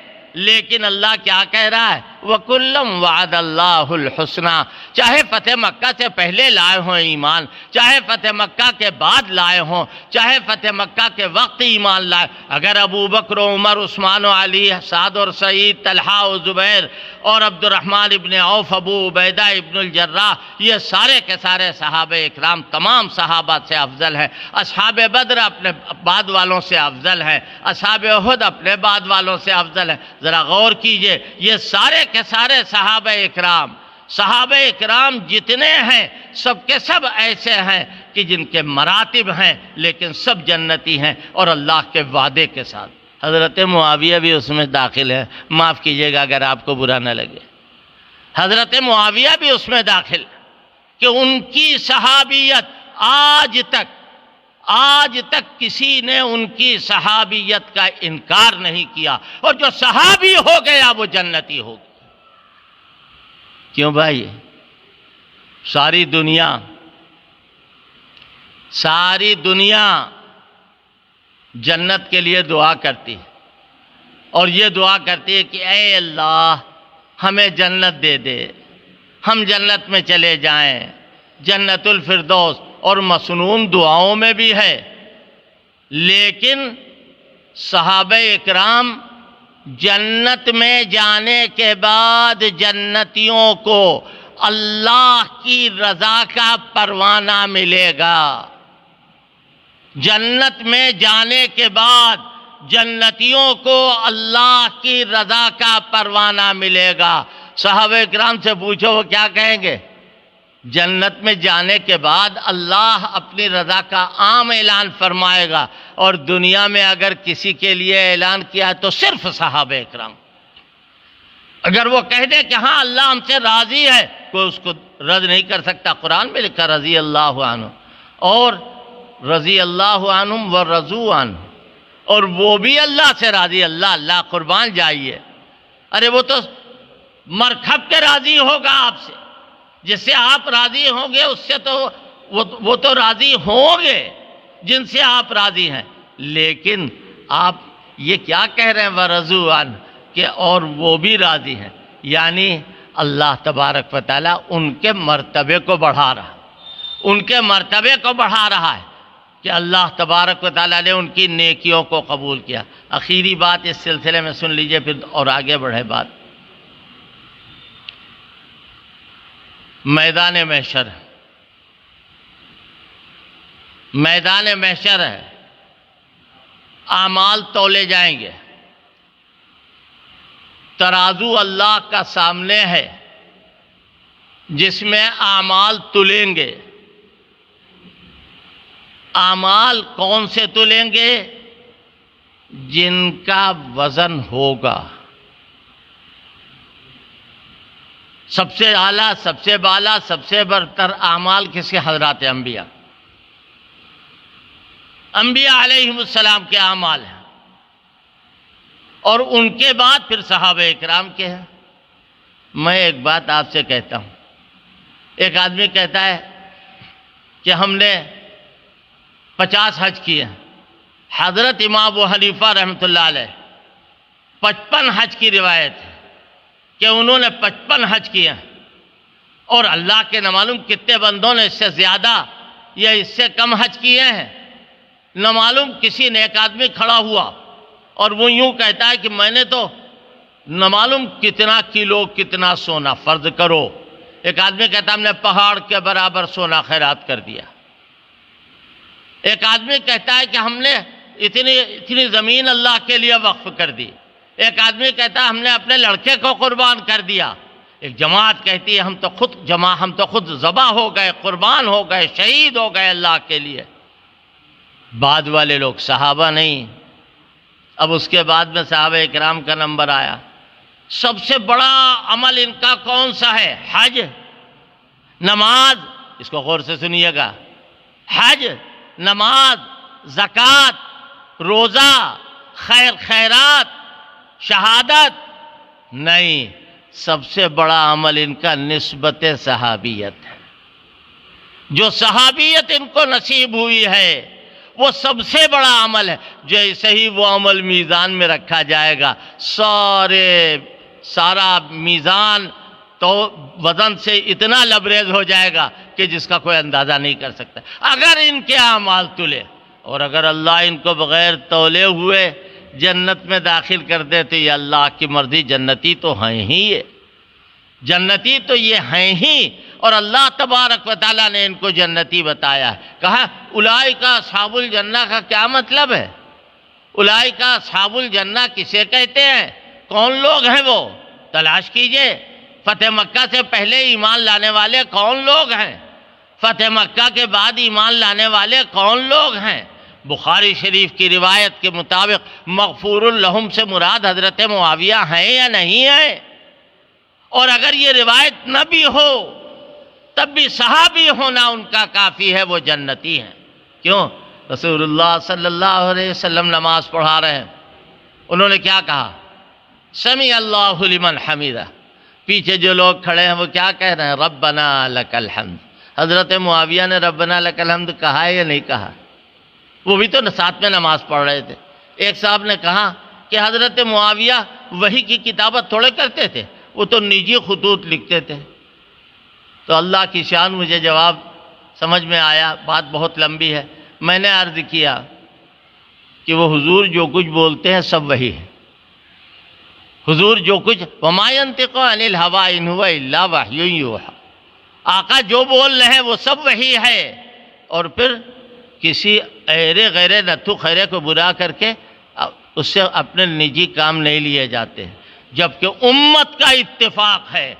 لیکن اللہ کیا کہہ رہا ہے؟ وَكُلًّا وَعَدَ اللَّهُ الْحُسْنَى۔ چاہے فتح مکہ سے پہلے لائے ہوں ایمان، چاہے فتح مکہ کے بعد لائے ہوں، چاہے فتح مکہ کے وقت ایمان لائے، اگر ابو بکر و عمر، عثمان و علی، سعد اور سعید، طلحہ و زبیر اور عبد الرحمن ابن عوف، ابو عبیدہ ابن الجراح، یہ سارے کے سارے صحابہ اکرام تمام صحابہ سے افضل ہیں۔ اصحاب بدر اپنے بعد والوں سے افضل ہیں، اصحاب احد اپنے بعد والوں سے افضل ہیں۔ ذرا غور کیجئے، یہ سارے کے سارے صحابہ اکرام جتنے ہیں سب کے سب ایسے ہیں کہ جن کے مراتب ہیں، لیکن سب جنتی ہیں اور اللہ کے وعدے کے ساتھ۔ حضرت معاویہ بھی اس میں داخل ہے، معاف کیجئے گا اگر آپ کو برا نہ لگے، حضرت معاویہ بھی اس میں داخل ہے کہ ان کی صحابیت آج تک کسی نے ان کی صحابیت کا انکار نہیں کیا، اور جو صحابی ہو گیا وہ جنتی ہو گیا۔ کیوں بھائی؟ ساری دنیا جنت کے لیے دعا کرتی ہے، اور یہ دعا کرتی ہے کہ اے اللہ ہمیں جنت دے دے، ہم جنت میں چلے جائیں، جنت الفردوس، اور مسنون دعاؤں میں بھی ہے۔ لیکن صحابہ اکرام جنت میں جانے کے بعد جنتیوں کو اللہ کی رضا کا پروانہ ملے گا۔ جنت میں جانے کے بعد جنتیوں کو اللہ کی رضا کا پروانہ ملے گا۔ صحابہ اکرام سے پوچھو وہ کیا کہیں گے؟ جنت میں جانے کے بعد اللہ اپنی رضا کا عام اعلان فرمائے گا، اور دنیا میں اگر کسی کے لیے اعلان کیا تو صرف صحابہ اکرام۔ اگر وہ کہہ دے کہ ہاں اللہ ہم سے راضی ہے، کوئی اس کو رد نہیں کر سکتا۔ قرآن میں لکھا رضی اللہ عنہ، اور رضی اللہ عنہم ورضوا عنہ، اور وہ بھی اللہ سے راضی۔ اللہ قربان جائیے، ارے وہ تو مرکب کے راضی ہوگا آپ سے، جس سے آپ راضی ہوں گے اس سے تو وہ تو راضی ہوں گے جن سے آپ راضی ہیں۔ لیکن آپ یہ کیا کہہ رہے ہیں ورضوا عنہ، کہ اور وہ بھی راضی ہیں، یعنی اللہ تبارک و تعالیٰ ان کے مرتبے کو بڑھا رہا ہے کہ اللہ تبارک و تعالیٰ نے ان کی نیکیوں کو قبول کیا۔ آخری بات اس سلسلے میں سن لیجئے، پھر اور آگے بڑھے بات۔ میدان محشر ہے، اعمال تولے جائیں گے، ترازو اللہ کا سامنے ہے جس میں اعمال تلیں گے۔ اعمال کون سے تلیں گے؟ جن کا وزن ہوگا۔ سب سے اعلیٰ، سب سے بالا، سب سے برتر اعمال کس کے؟ حضرات انبیاء علیہم السلام کے اعمال ہیں، اور ان کے بعد پھر صحابہ اکرام کے ہیں۔ میں ایک بات آپ سے کہتا ہوں. ایک آدمی کہتا ہے کہ ہم نے 50 حج کیے. حضرت امام ابو حنیفہ رحمۃ اللہ علیہ 55 حج کی روایت ہے کہ انہوں نے 55 حج کیے ہیں، اور اللہ کے نہ معلوم کتنے بندوں نے اس سے زیادہ یا اس سے کم حج کیے ہیں. نہ معلوم کسی نیک آدمی کھڑا ہوا اور وہ یوں کہتا ہے کہ میں نے تو نہ معلوم کتنا کلو کتنا سونا فرض کرو. ایک آدمی کہتا ہم نے پہاڑ کے برابر سونا خیرات کر دیا. ایک آدمی کہتا ہے کہ ہم نے اتنی زمین اللہ کے لیے وقف کر دی. ایک آدمی کہتا ہے ہم نے اپنے لڑکے کو قربان کر دیا. ایک جماعت کہتی ہے ہم تو خود ذبح ہو گئے، قربان ہو گئے، شہید ہو گئے اللہ کے لیے. بعد والے لوگ صحابہ نہیں. اب اس کے بعد میں صحابہ اکرام کا نمبر آیا. سب سے بڑا عمل ان کا کون سا ہے؟ حج، نماز. اس کو غور سے سنیے گا. حج، نماز، زکوٰۃ، روزہ، خیرات، شہادت نہیں. سب سے بڑا عمل ان کا نسبت صحابیت ہے. جو صحابیت ان کو نصیب ہوئی ہے وہ سب سے بڑا عمل ہے. جیسے ہی وہ عمل میزان میں رکھا جائے گا سارا میزان تو وزن سے اتنا لبریز ہو جائے گا کہ جس کا کوئی اندازہ نہیں کر سکتا. اگر ان کے اعمال تلے اور اگر اللہ ان کو بغیر تولے ہوئے جنت میں داخل کر دے تو یہ اللہ کی مرضی. جنتی تو ہیں ہی، یہ جنتی تو یہ ہیں ہی. اور اللہ تبارک و تعالیٰ نے ان کو جنتی بتایا ہے. کہا اولئک اصحاب الجنہ کا کیا مطلب ہے؟ اولئک اصحاب الجنہ کسے کہتے ہیں؟ کون لوگ ہیں وہ؟ تلاش کیجئے. فتح مکہ سے پہلے ایمان لانے والے کون لوگ ہیں؟ فتح مکہ کے بعد ایمان لانے والے کون لوگ ہیں؟ بخاری شریف کی روایت کے مطابق مغفور لہم سے مراد حضرت معاویہ ہیں یا نہیں ہیں؟ اور اگر یہ روایت نہ بھی ہو تب بھی صحابی ہونا ان کا کافی ہے، وہ جنتی ہیں. کیوں؟ رسول اللہ صلی اللہ علیہ وسلم نماز پڑھا رہے ہیں. انہوں نے کیا کہا؟ سمع اللہ لمن حمیدہ. پیچھے جو لوگ کھڑے ہیں وہ کیا کہہ رہے ہیں؟ ربنا لک الحمد. حضرت معاویہ نے ربنا لک الحمد کہا ہے یا نہیں کہا؟ وہ بھی تو ساتھ میں نماز پڑھ رہے تھے. ایک صاحب نے کہا کہ حضرت معاویہ وحی کی کتابت تھوڑے کرتے تھے، وہ تو نجی خطوط لکھتے تھے. تو اللہ کی شان مجھے جواب سمجھ میں آیا. بات بہت لمبی ہے. میں نے عرض کیا کہ وہ حضور جو کچھ بولتے ہیں سب وحی ہے. حضور جو کچھ وما ينطق عن الهوى ان هو الا وحی یوحی. آقا جو بول رہے ہیں وہ سب وحی ہے. اور پھر کسی ایرے غیرے نتھو خیرے کو برا کر کے اس سے اپنے نجی کام نہیں لیے جاتے. جبکہ امت کا اتفاق ہے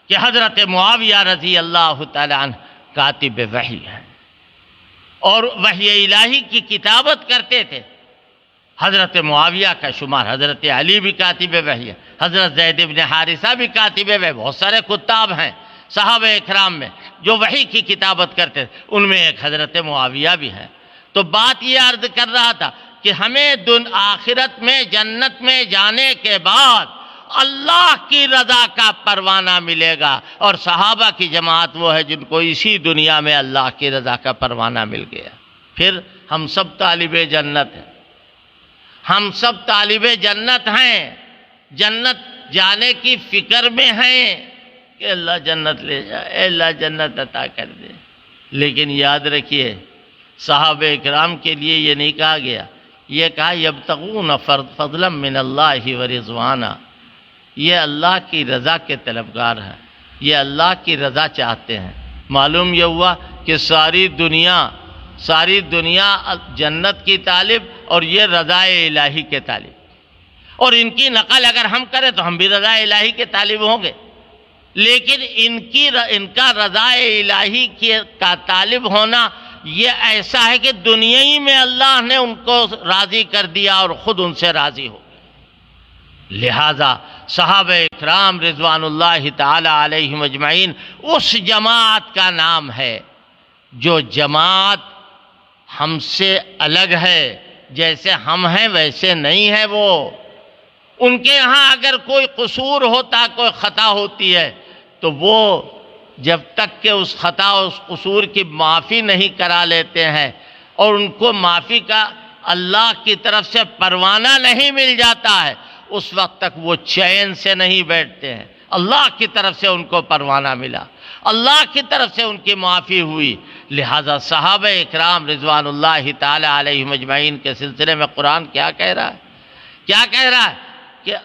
کہ حضرت معاویہ رضی اللہ تعالی عنہ کاتب وحی ہے اور وحی الہی کی کتابت کرتے تھے. حضرت معاویہ کا شمار حضرت علی بھی کاتب وحی ہے، حضرت زید بن حارثہ بھی کاتب وحی. بہت سارے کتاب ہیں صحابہ اکرام میں جو وحی کی کتابت کرتے تھے، ان میں ایک حضرت معاویہ بھی ہے. تو بات یہ عرض کر رہا تھا کہ ہمیں آخرت میں جنت میں جانے کے بعد اللہ کی رضا کا پروانہ ملے گا، اور صحابہ کی جماعت وہ ہے جن کو اسی دنیا میں اللہ کی رضا کا پروانہ مل گیا. پھر ہم سب طالب جنت ہیں. ہم سب طالب جنت ہیں، جنت جانے کی فکر میں ہیں کہ اللہ جنت لے جائے، اے اللہ جنت عطا کر دے. لیکن یاد رکھیے صحابہ اکرام کے لیے یہ نہیں کہا گیا. یہ کہا یبتغون فضلا من اللہ ورضوانا. یہ اللہ کی رضا کے طلبگار ہیں، یہ اللہ کی رضا چاہتے ہیں. معلوم یہ ہوا کہ ساری دنیا جنت کی طالب اور یہ رضا الہی کے طالب. اور ان کی نقل اگر ہم کریں تو ہم بھی رضا الہی کے طالب ہوں گے. لیکن ان کا رضا الہی کا طالب ہونا یہ ایسا ہے کہ دنیا ہی میں اللہ نے ان کو راضی کر دیا اور خود ان سے راضی ہو گیا. لہذا صحابہ اکرام رضوان اللہ تعالی علیہم اجمعین اس جماعت کا نام ہے جو جماعت ہم سے الگ ہے. جیسے ہم ہیں ویسے نہیں ہے وہ. ان کے ہاں اگر کوئی قصور ہوتا، کوئی خطا ہوتی ہے، تو وہ جب تک کہ اس خطا اس قصور کی معافی نہیں کرا لیتے ہیں اور ان کو معافی کا اللہ کی طرف سے پروانہ نہیں مل جاتا ہے، اس وقت تک وہ چین سے نہیں بیٹھتے ہیں۔ اللہ کی طرف سے ان کو پروانہ ملا، اللہ کی طرف سے ان کی معافی ہوئی، لہذا صحابہ اکرام رضوان اللہ تعالی علیہم اجمعین کے سلسلے میں قرآن کیا کہہ رہا ہے؟ کیا کہہ رہا ہے کہ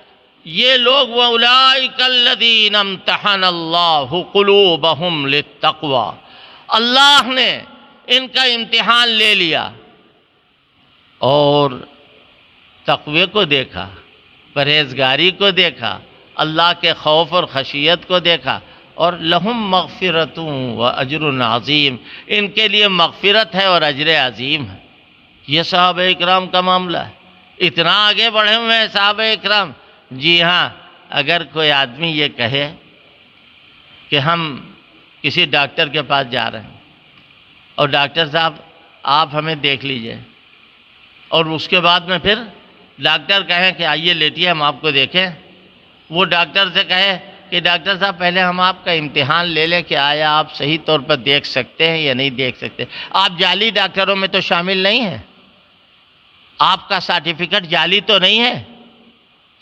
یہ لوگ وَأُولَئِكَ الَّذِينَ امْتَحَنَ اللَّهُ قُلُوبَهُمْ لِلتَّقْوَى، اللہ نے ان کا امتحان لے لیا اور تقوی کو دیکھا، پرہیزگاری کو دیکھا، اللہ کے خوف اور خشیت کو دیکھا، اور لہم مغفرۃ و اجر عظیم، ان کے لیے مغفرت ہے اور اجر عظیم ہے۔ یہ صحابہ اکرام کا معاملہ ہے، اتنا آگے بڑھے ہوئے ہیں صحابہ اکرام۔ جی ہاں، اگر کوئی آدمی یہ کہے کہ ہم کسی ڈاکٹر کے پاس جا رہے ہیں اور ڈاکٹر صاحب آپ ہمیں دیکھ لیجئے، اور اس کے بعد میں پھر ڈاکٹر کہیں کہ آئیے لیٹیے ہم آپ کو دیکھیں، وہ ڈاکٹر سے کہے کہ ڈاکٹر صاحب پہلے ہم آپ کا امتحان لے لیں کہ آیا آپ صحیح طور پر دیکھ سکتے ہیں یا نہیں دیکھ سکتے، آپ جعلی ڈاکٹروں میں تو شامل نہیں ہیں، آپ کا سرٹیفکیٹ جعلی تو نہیں ہے،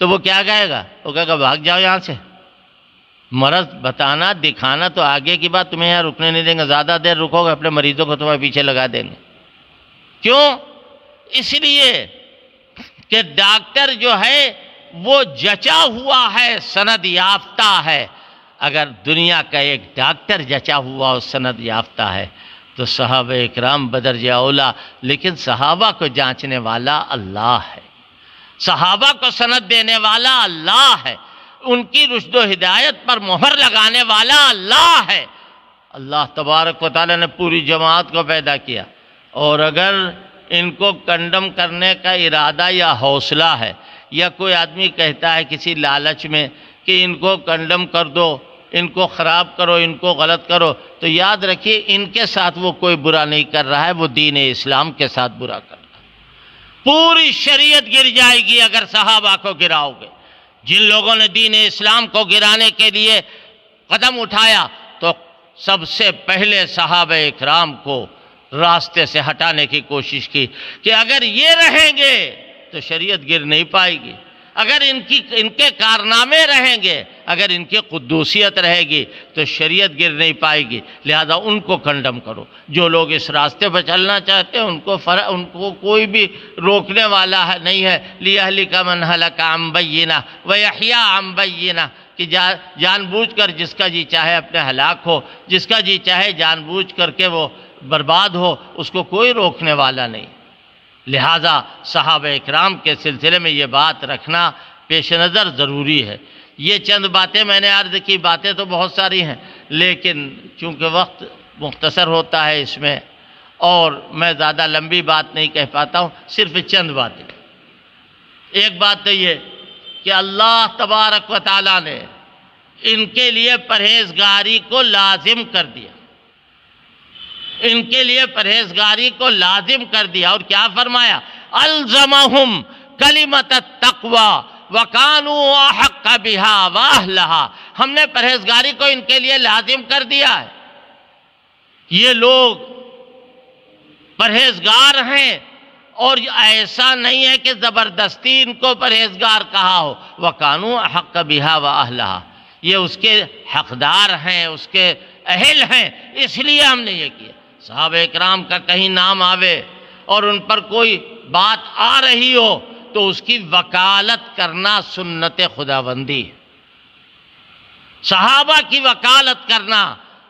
تو وہ کیا کہے گا؟ وہ کہے گا بھاگ جاؤ یہاں سے، مرض بتانا دکھانا تو آگے کی بات، تمہیں یہاں رکنے نہیں دیں گے، زیادہ دیر رکو گے اپنے مریضوں کو تمہیں پیچھے لگا دیں گے۔ کیوں؟ اس لیے کہ ڈاکٹر جو ہے وہ جچا ہوا ہے، سند یافتہ ہے۔ اگر دنیا کا ایک ڈاکٹر جچا ہوا اور سند یافتہ ہے تو صحابہ اکرام بدرجہ اولا، لیکن صحابہ کو جانچنے والا اللہ ہے، صحابہ کو سند دینے والا اللہ ہے، ان کی رشد و ہدایت پر مہر لگانے والا اللہ ہے۔ اللہ تبارک و تعالی نے پوری جماعت کو پیدا کیا، اور اگر ان کو کنڈم کرنے کا ارادہ یا حوصلہ ہے، یا کوئی آدمی کہتا ہے کسی لالچ میں کہ ان کو کنڈم کر دو، ان کو خراب کرو، ان کو غلط کرو، تو یاد رکھیے ان کے ساتھ وہ کوئی برا نہیں کر رہا ہے، وہ دین اسلام کے ساتھ برا کر رہا ہے۔ پوری شریعت گر جائے گی اگر صحابہ کو گراؤ گے۔ جن لوگوں نے دین اسلام کو گرانے کے لیے قدم اٹھایا تو سب سے پہلے صحابہ اکرام کو راستے سے ہٹانے کی کوشش کی کہ اگر یہ رہیں گے تو شریعت گر نہیں پائے گی، اگر ان کے کارنامے رہیں گے، اگر ان کی قدوسیت رہے گی تو شریعت گر نہیں پائے گی، لہذا ان کو کنڈم کرو۔ جو لوگ اس راستے پر چلنا چاہتے ہیں ان کو کوئی بھی روکنے والا نہیں ہے۔ لِيَهْلِكَ مَنْ هَلَكَ عَنْ بَيِّنَةٍ وَيَحْيَىٰ عَنْ بَيِّنَةٍ، کہ جان بوجھ کر جس کا جی چاہے اپنے ہلاک ہو، جس کا جی چاہے جان بوجھ کر کے وہ برباد ہو، اس کو کوئی روکنے والا نہیں۔ لہٰذا صحابہ اکرام کے سلسلے میں یہ بات رکھنا پیش نظر ضروری ہے۔ یہ چند باتیں میں نے عرض کی، باتیں تو بہت ساری ہیں، لیکن چونکہ وقت مختصر ہوتا ہے اس میں اور میں زیادہ لمبی بات نہیں کہہ پاتا ہوں، صرف چند باتیں۔ ایک بات تو یہ کہ اللہ تبارک و تعالیٰ نے ان کے لیے پرہیزگاری کو لازم کر دیا، ان کے لیے پرہیزگاری کو لازم کر دیا، اور کیا فرمایا؟ الزمہم کلمۃ التقوی وکانوا احق بها واہلها، ہم نے پرہیزگاری کو ان کے لیے لازم کر دیا ہے۔ یہ لوگ پرہیزگار ہیں، اور ایسا نہیں ہے کہ زبردستی ان کو پرہیزگار کہا ہو، وکانوا احق بها واہلها، یہ اس کے حقدار ہیں، اس کے اہل ہیں، اس لیے ہم نے یہ کیا۔ صحابہ اکرام کا کہیں نام آوے اور ان پر کوئی بات آ رہی ہو تو اس کی وکالت کرنا سنت خداوندی ہے۔ صحابہ کی وکالت کرنا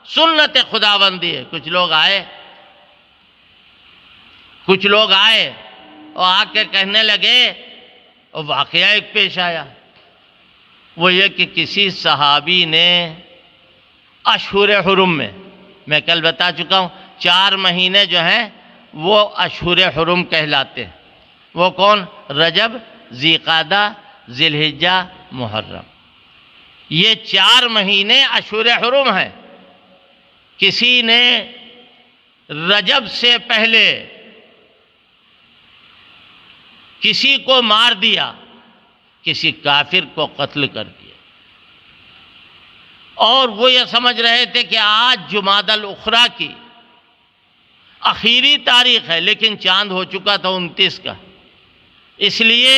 سنت خداوندی ہے۔ کچھ لوگ آئے اور آ کے کہنے لگے، اور واقعہ ایک پیش آیا، وہ یہ کہ کسی صحابی نے اشہر حرم میں کل بتا چکا ہوں 4 مہینے جو ہیں وہ اشہر حرم کہلاتے ہیں۔ وہ کون؟ رجب، ذی قعدہ، ذی الحجہ، محرم، یہ 4 مہینے اشہر حرم ہیں۔ کسی نے رجب سے پہلے کسی کو مار دیا، کسی کافر کو قتل کر دیا، اور وہ یہ سمجھ رہے تھے کہ آج جمادی الاخری کی آخری تاریخ ہے، لیکن چاند ہو چکا تھا 29 کا، اس لیے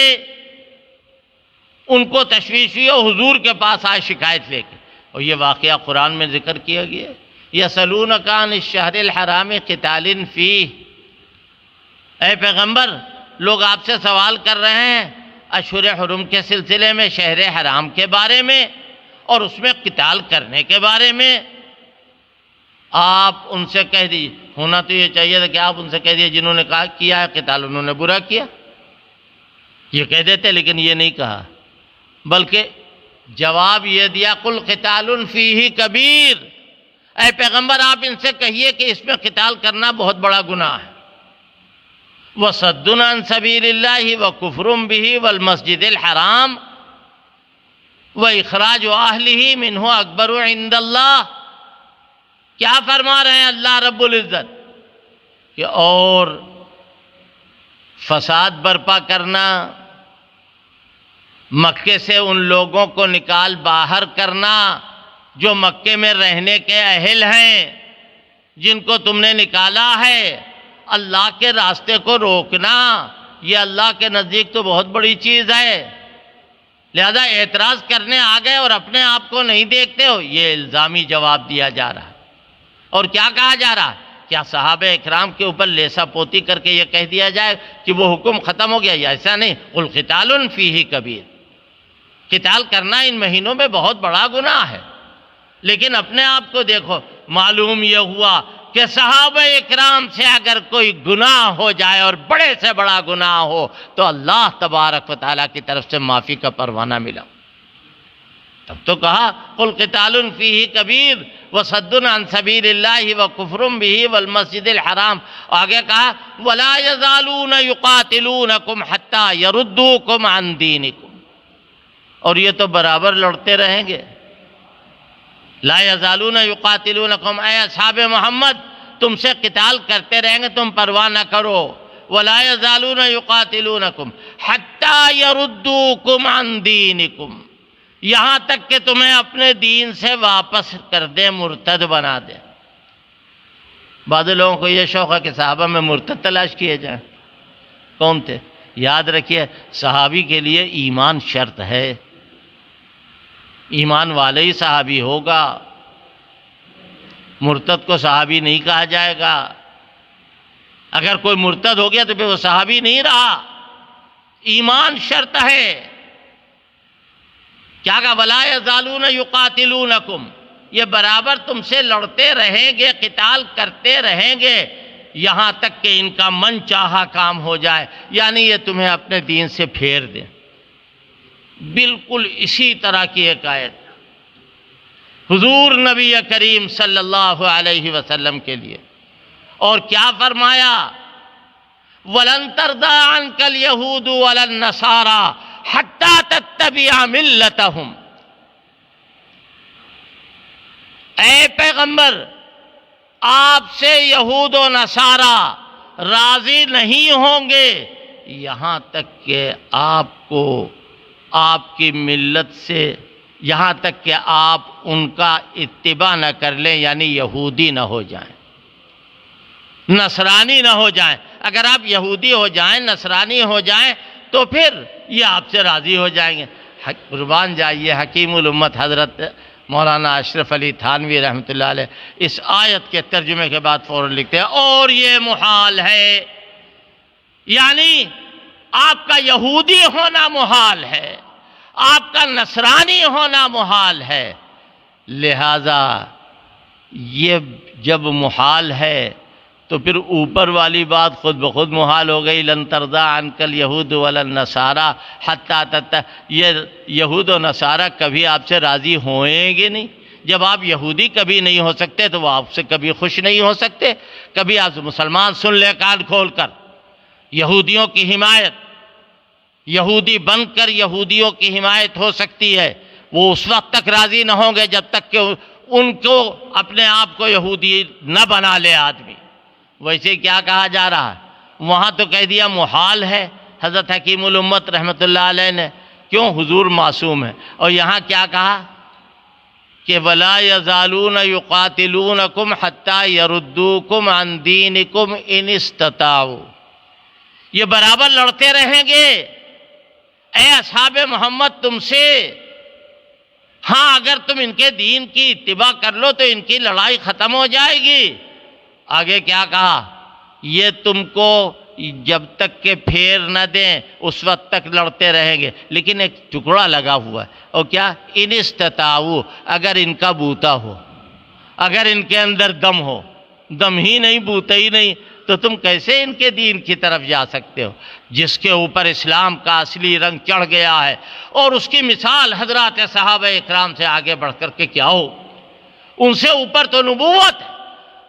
ان کو تشویش ہوئی اور حضور کے پاس آئے شکایت لے کے، اور یہ واقعہ قرآن میں ذکر کیا گیا ہے۔ یسألونک عن الشہر الحرام قتال فیہ، اے پیغمبر لوگ آپ سے سوال کر رہے ہیں اشہر حرم کے سلسلے میں، شہر حرام کے بارے میں اور اس میں قتال کرنے کے بارے میں۔ آپ ان سے کہہ دیجیے، ہونا تو یہ چاہیے تھا کہ آپ ان سے کہہ دیجیے جنہوں نے کہا کیا ہے قتال انہوں نے برا کیا، یہ کہہ دیتے، لیکن یہ نہیں کہا، بلکہ جواب یہ دیا قل قتال فیہ کبیر، اے پیغمبر آپ ان سے کہیے کہ اس میں قتال کرنا بہت بڑا گناہ ہے، وصد عن سبیل اللہ وکفر بہ والمسجد الحرام واخراج اہلہ منہ اکبر عند اللہ۔ کیا فرما رہے ہیں اللہ رب العزت کہ اور فساد برپا کرنا، مکے سے ان لوگوں کو نکال باہر کرنا جو مکے میں رہنے کے اہل ہیں، جن کو تم نے نکالا ہے، اللہ کے راستے کو روکنا، یہ اللہ کے نزدیک تو بہت بڑی چیز ہے، لہذا اعتراض کرنے آ گئے اور اپنے آپ کو نہیں دیکھتے ہو، یہ الزامی جواب دیا جا رہا ہے۔ اور کیا کہا جا رہا ہے؟ کیا صحابہ اکرام کے اوپر لیسا پوتی کر کے یہ کہہ دیا جائے کہ وہ حکم ختم ہو گیا؟ یا ایسا نہیں، قل قتال فیہ کبیر، قتال کرنا ان مہینوں میں بہت بڑا گناہ ہے، لیکن اپنے آپ کو دیکھو، معلوم یہ ہوا کہ صحابہ اکرام سے اگر کوئی گناہ ہو جائے اور بڑے سے بڑا گناہ ہو تو اللہ تبارک و تعالیٰ کی طرف سے معافی کا پروانہ ملا۔ تب تو کہا قل قتال فیہ کبیر وصد عن سبیل اللہ وکفر بہ والمسجد الحرام، آگے کہا ولا یزالون یقاتلونکم حتی یردوکم عن دینکم، اور یہ تو برابر لڑتے رہیں گے۔ لا یزالون یقاتلونکم، اے اصحاب محمد تم سے قتال کرتے رہیں گے، تم پرواہ نہ کرو۔ ولا یزالون یقاتلونکم حتی یردوکم عن دینکم، یہاں تک کہ تمہیں اپنے دین سے واپس کر دیں، مرتد بنا دیں۔ بعض لوگوں کو یہ شوق ہے کہ صحابہ میں مرتد تلاش کیے جائیں، کون تھے؟ یاد رکھیے صحابی کے لیے ایمان شرط ہے، ایمان والے ہی صحابی ہوگا، مرتد کو صحابی نہیں کہا جائے گا۔ اگر کوئی مرتد ہو گیا تو پھر وہ صحابی نہیں رہا، ایمان شرط ہے۔ کیا کہا ولا یزالون یقاتلونکم، یہ برابر تم سے لڑتے رہیں گے، قتال کرتے رہیں گے یہاں تک کہ ان کا من چاہا کام ہو جائے، یعنی یہ تمہیں اپنے دین سے پھیر دیں۔ بالکل اسی طرح کی ایک آیت حضور نبی کریم صلی اللہ علیہ وسلم کے لیے، اور کیا فرمایا وَلَن تَرْضَىٰ عَنْكَ الْيَهُودُ وَلَا النَّصَارَىٰ حَتَّىٰ تَتَّبِعَ مِلَّتَهُمْ، اے پیغمبر آپ سے یہود و نصارہ راضی نہیں ہوں گے یہاں تک کہ آپ کو آپ کی ملت سے، یہاں تک کہ آپ ان کا اتباع نہ کر لیں، یعنی یہودی نہ ہو جائیں، نصرانی نہ ہو جائیں۔ اگر آپ یہودی ہو جائیں، نصرانی ہو جائیں تو پھر یہ آپ سے راضی ہو جائیں گے۔ قربان جائیے حکیم الامت حضرت مولانا اشرف علی تھانوی رحمۃ اللہ علیہ اس آیت کے ترجمے کے بعد فوراً لکھتے ہیں اور یہ محال ہے، یعنی آپ کا یہودی ہونا محال ہے، آپ کا نصرانی ہونا محال ہے، لہذا یہ جب محال ہے تو پھر اوپر والی بات خود بخود محال ہو گئی، لن ترضیٰ عنک الیہود ولا النصارى حتی یہ یہود و نصارہ کبھی آپ سے راضی ہوئیں گے نہیں۔ جب آپ یہودی کبھی نہیں ہو سکتے تو وہ آپ سے کبھی خوش نہیں ہو سکتے۔ کبھی آپ مسلمان سن لے کان کھول کر، یہودیوں کی حمایت، یہودی بن کر یہودیوں کی حمایت ہو سکتی ہے، وہ اس وقت تک راضی نہ ہوں گے جب تک کہ ان کو اپنے آپ کو یہودی نہ بنا لے آدمی۔ ویسے کیا کہا جا رہا ہے؟ وہاں تو کہہ دیا محال ہے حضرت حکیم الامت رحمۃ اللہ علیہ نے، کیوں؟ حضور معصوم ہے۔ اور یہاں کیا کہا کہ وَلَا يَزَالُونَ يُقَاتِلُونَكُمْ حَتَّى يَرُدُّوكُمْ عَنْ دِينِكُمْ إِنِ اسْتَطَاعُوا، یہ برابر لڑتے رہیں گے اے اصحاب محمد تم سے، ہاں اگر تم ان کے دین کی اتباع کر لو تو ان کی لڑائی ختم ہو جائے گی۔ آگے کیا کہا؟ یہ تم کو جب تک کہ پھیر نہ دیں اس وقت تک لڑتے رہیں گے، لیکن ایک ٹکڑا لگا ہوا ہے، اور کیا؟ ان استطاعوا، اگر ان کا بوتا ہو، اگر ان کے اندر دم ہو، دم ہی نہیں، بوتا ہی نہیں، تو تم کیسے ان کے دین کی طرف جا سکتے ہو؟ جس کے اوپر اسلام کا اصلی رنگ چڑھ گیا ہے، اور اس کی مثال حضرات صحابہ اکرام سے آگے بڑھ کر کے کیا ہو؟ ان سے اوپر تو نبوت ہے،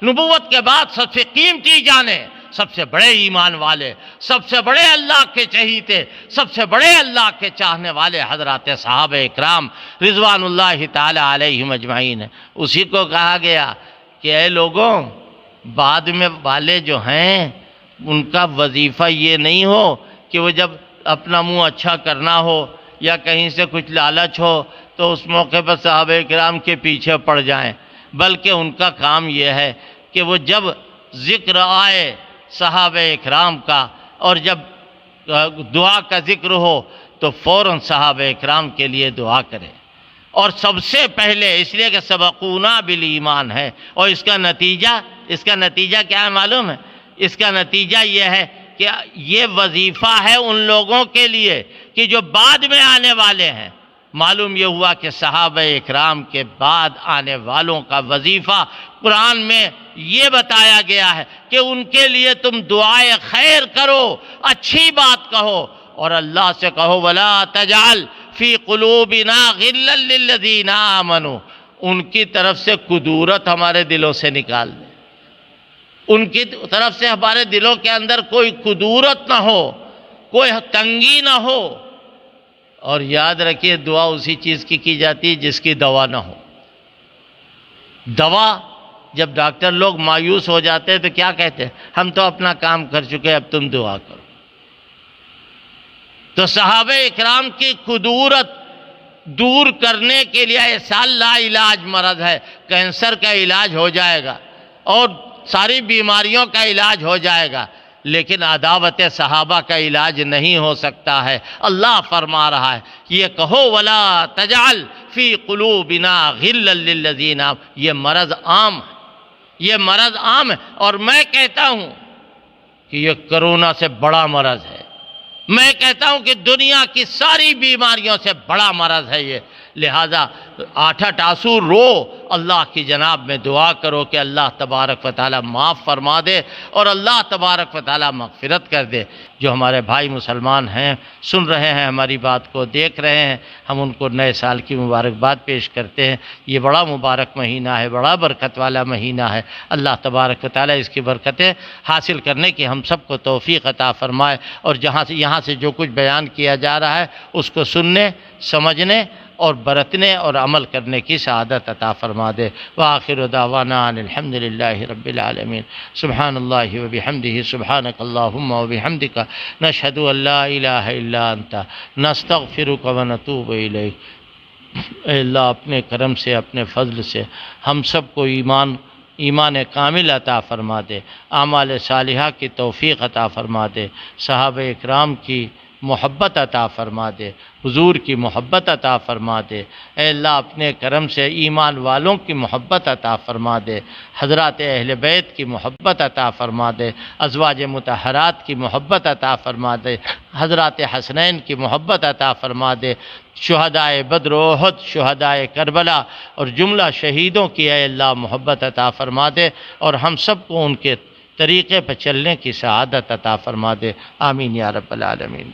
نبوت کے بعد سب سے قیمتی جانیں، سب سے بڑے ایمان والے، سب سے بڑے اللہ کے چہیتے، سب سے بڑے اللہ کے چاہنے والے حضرات صحابہ اکرام رضوان اللہ تعالی علیہم اجمعین ہیں۔ اسی کو کہا گیا کہ اے لوگوں، بعد میں والے جو ہیں ان کا وظیفہ یہ نہیں ہو کہ وہ جب اپنا منہ اچھا کرنا ہو یا کہیں سے کچھ لالچ ہو تو اس موقع پر صحابہ کرام کے پیچھے پڑ جائیں، بلکہ ان کا کام یہ ہے کہ وہ جب ذکر آئے صحابہ اکرام کا اور جب دعا کا ذکر ہو تو فوراً صحابہ اکرام کے لیے دعا کرے، اور سب سے پہلے اس لیے کہ سبقونا بالایمان ہے، اور اس کا نتیجہ کیا ہے معلوم ہے؟ اس کا نتیجہ یہ ہے کہ یہ وظیفہ ہے ان لوگوں کے لیے کہ جو بعد میں آنے والے ہیں۔ معلوم یہ ہوا کہ صحابہ اکرام کے بعد آنے والوں کا وظیفہ قرآن میں یہ بتایا گیا ہے کہ ان کے لیے تم دعائے خیر کرو، اچھی بات کہو، اور اللہ سے کہو وَلَا تَجْعَلْ فِي قُلُوبِنَا غِلًّا لِّلَّذِينَ آمَنُوا، ان کی طرف سے کدورت ہمارے دلوں سے نکال دے، ان کی طرف سے ہمارے دلوں کے اندر کوئی کدورت نہ ہو، کوئی تنگی نہ ہو۔ اور یاد رکھیے دعا اسی چیز کی جاتی ہے جس کی دوا نہ ہو۔ دوا جب ڈاکٹر لوگ مایوس ہو جاتے ہیں تو کیا کہتے ہیں؟ ہم تو اپنا کام کر چکے، اب تم دعا کرو۔ تو صحابہ اکرام کی کدورت دور کرنے کے لیے ایسا لا علاج مرض ہے، کینسر کا علاج ہو جائے گا اور ساری بیماریوں کا علاج ہو جائے گا، لیکن عداوت صحابہ کا علاج نہیں ہو سکتا ہے۔ اللہ فرما رہا ہے یہ کہو وَلَا تَجْعَلْ فِي قُلُوبِنَا غِلًّا لِّلَّذِينَ آمَنُوا، یہ مرض عام ہے، یہ مرض عام ہے، اور میں کہتا ہوں کہ یہ کرونا سے بڑا مرض ہے، میں کہتا ہوں کہ دنیا کی ساری بیماریوں سے بڑا مرض ہے یہ، لہذا آٹھ آنسو رو، اللہ کی جناب میں دعا کرو کہ اللہ تبارک و تعالی معاف فرما دے اور اللہ تبارک و تعالی مغفرت کر دے۔ جو ہمارے بھائی مسلمان ہیں، سن رہے ہیں ہماری بات کو، دیکھ رہے ہیں، ہم ان کو نئے سال کی مبارکباد پیش کرتے ہیں۔ یہ بڑا مبارک مہینہ ہے، بڑا برکت والا مہینہ ہے، اللہ تبارک و تعالی اس کی برکتیں حاصل کرنے کی ہم سب کو توفیق عطا فرمائے، اور یہاں سے جو کچھ بیان کیا جا رہا ہے اس کو سننے، سمجھنے اور برتنے اور عمل کرنے کی سعادت عطا فرما دے۔ وآخر دعوانا ان الحمد للہ رب العالمین۔ سبحان اللہ وبحمدہ، سبحانک اللہم وبحمدک، نشہد ان لا الہ الا انت، نستغفرک ونتوب الیک۔ اے اللہ اپنے کرم سے، اپنے فضل سے ہم سب کو ایمان کامل عطا فرما دے، اعمال صالحہ کی توفیق عطا فرما دے، صحابہ اکرام کی محبت عطا فرما دے، حضور کی محبت عطا فرما دے۔ اے اللہ اپنے کرم سے ایمان والوں کی محبت عطا فرما دے، حضرات اہل بیت کی محبت عطا فرما دے، ازواج مطہرات کی محبت عطا فرما دے، حضرات حسنین کی محبت عطا فرما دے، شہدائے بدر و احد، شہدائے کربلا اور جملہ شہیدوں کی اے اللہ محبت عطا فرما دے، اور ہم سب کو ان کے طریقے پر چلنے کی سعادت عطا فرما دے۔ آمین یا رب العالمین۔